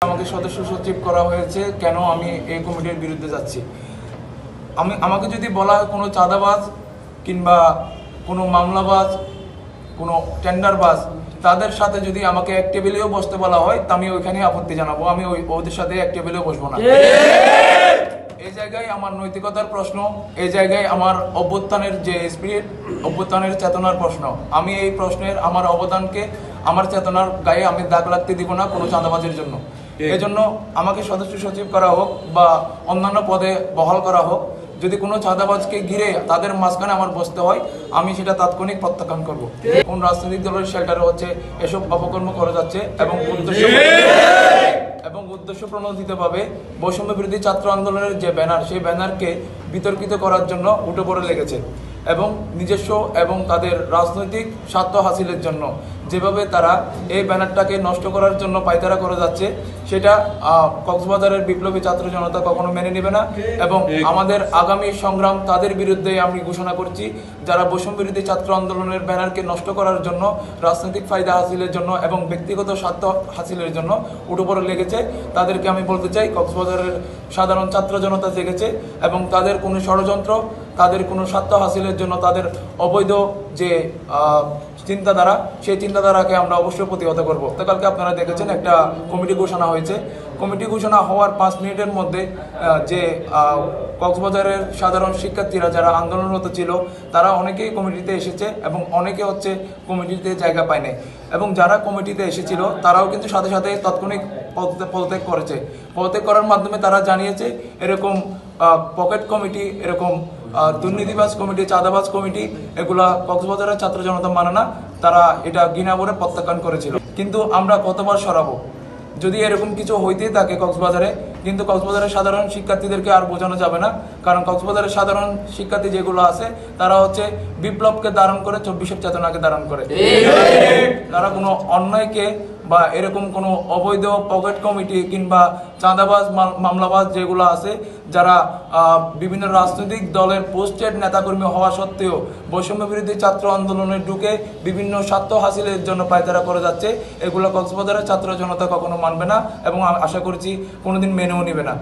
আমাকে সদস্য সচিব করা হয়েছে কেন আমি এই কমিটির বিরুদ্ধে যাচ্ছি। আমাকে যদি বলা হয় কোনো চাঁদাবাজ কিংবা কোনো মামলাবাজ, কোনো টেন্ডারবাজ, তাদের সাথে যদি আমাকে এক টেবিলেও বসতে বলা হয় তা আমি ওইখানে আপত্তি জানাবো। আমি ওদের সাথে এক টেবিলেও বসবো না। এই জায়গায় আমার নৈতিকতার প্রশ্ন, এই জায়গায় আমার অভ্যুত্থানের যে স্পিরিট, অভ্যুত্থানের চেতনার প্রশ্ন। আমি এই প্রশ্নের আমার অবদানকে, আমার চেতনার গায়ে আমি দাগ লাগতে দিব না কোনো চাঁদাবাজের জন্য। এই জন্য আমাকে সদস্য সচিব করা হোক বা অন্যান্য পদে বহাল করা হোক, যদি কোনো চাঁদাবাজকে ঘিরে তাদের মাঝখানে আমার বসতে হয়, আমি সেটা তাৎক্ষণিক প্রত্যাখ্যান করব। কোন রাজনৈতিক দলের শেল্টারে হচ্ছে এসব অপকর্ম করা যাচ্ছে এবং উদ্দেশ্য প্রণোদিতভাবে বৈষম্য বিরোধী ছাত্র আন্দোলনের যে ব্যানার, সেই ব্যানারকে বিতর্কিত করার জন্য উঠে পড়ে লেগেছে এবং নিজস্ব এবং তাদের রাজনৈতিক স্বার্থ হাসিলের জন্য যেভাবে তারা এই ব্যানারটাকে নষ্ট করার জন্য পায়তারা করে যাচ্ছে, সেটা কক্সবাজারের বিপ্লবী ছাত্র জনতা কখনো মেনে নেবে না। এবং আমাদের আগামী সংগ্রাম তাদের বিরুদ্ধে আমি ঘোষণা করছি, যারা বৈষম্য বিরোধী ছাত্র আন্দোলনের ব্যানারকে নষ্ট করার জন্য, রাজনৈতিক ফায়দা হাসিলের জন্য এবং ব্যক্তিগত স্বার্থ হাসিলের জন্য উঠে পড়ে লেগেছে। তাদেরকে আমি বলতে চাই, কক্সবাজারের সাধারণ ছাত্র জনতা জেগেছে এবং তাদের কোনো ষড়যন্ত্র, তাদের কোনো স্বার্থ হাসিলের জন্য তাদের অবৈধ যে চিন্তাধারা, সেই চিন্তাধারাকে আমরা অবশ্যই প্রতিহত করব। গতকালকে আপনারা দেখেছেন একটা কমিটি ঘোষণা হয়েছে। কমিটি ঘোষণা হওয়ার 5 মিনিটের মধ্যে যে কক্সবাজারের সাধারণ শিক্ষার্থীরা যারা আন্দোলনরত ছিল, তারা অনেকেই কমিটিতে এসেছে এবং অনেকে হচ্ছে কমিটিতে জায়গা পায় নাই। এবং যারা কমিটিতে এসেছিল তারাও কিন্তু সাথে সাথে তাৎক্ষণিক পদত্যাগ করেছে। পদত্যাগ করার মাধ্যমে তারা জানিয়েছে এরকম পকেট কমিটি, এরকম দুর্নীতিবাজ কমিটি, চাঁদাবাজ কমিটি, এগুলা কক্সবাজারের ছাত্র জনতা মানে না। তারা এটা ঘৃণা করে প্রত্যাখ্যান করেছিল। কিন্তু আমরা কতবার সরাবো? যদি এরকম কিছু হইতেই থাকে কক্সবাজারে, কিন্তু কক্সবাজারের সাধারণ শিক্ষার্থীদেরকে আর বোঝানো যাবে না। কারণ কক্সবাজারের সাধারণ শিক্ষার্থী যেগুলো আছে, তারা হচ্ছে বিপ্লবকে ধারণ করে, 24-এর চেতনাকে ধারণ করে। তারা কোনো অন্যায়কে বা এরকম কোনো অবৈধ পকেট কমিটি কিংবা চাঁদাবাজ, মামলাবাজ যেগুলো আছে, যারা বিভিন্ন রাজনৈতিক দলের পোস্টেড নেতাকর্মী হওয়া সত্ত্বেও বৈষম্য বিরোধী ছাত্র আন্দোলনে ঢুকে বিভিন্ন স্বার্থ হাসিলের জন্য পায়তারা করে যাচ্ছে, এগুলো কক্সবাজারের ছাত্র জনতা কখনো মানবে না এবং আশা করছি কোনোদিন মেনেও নেবে না।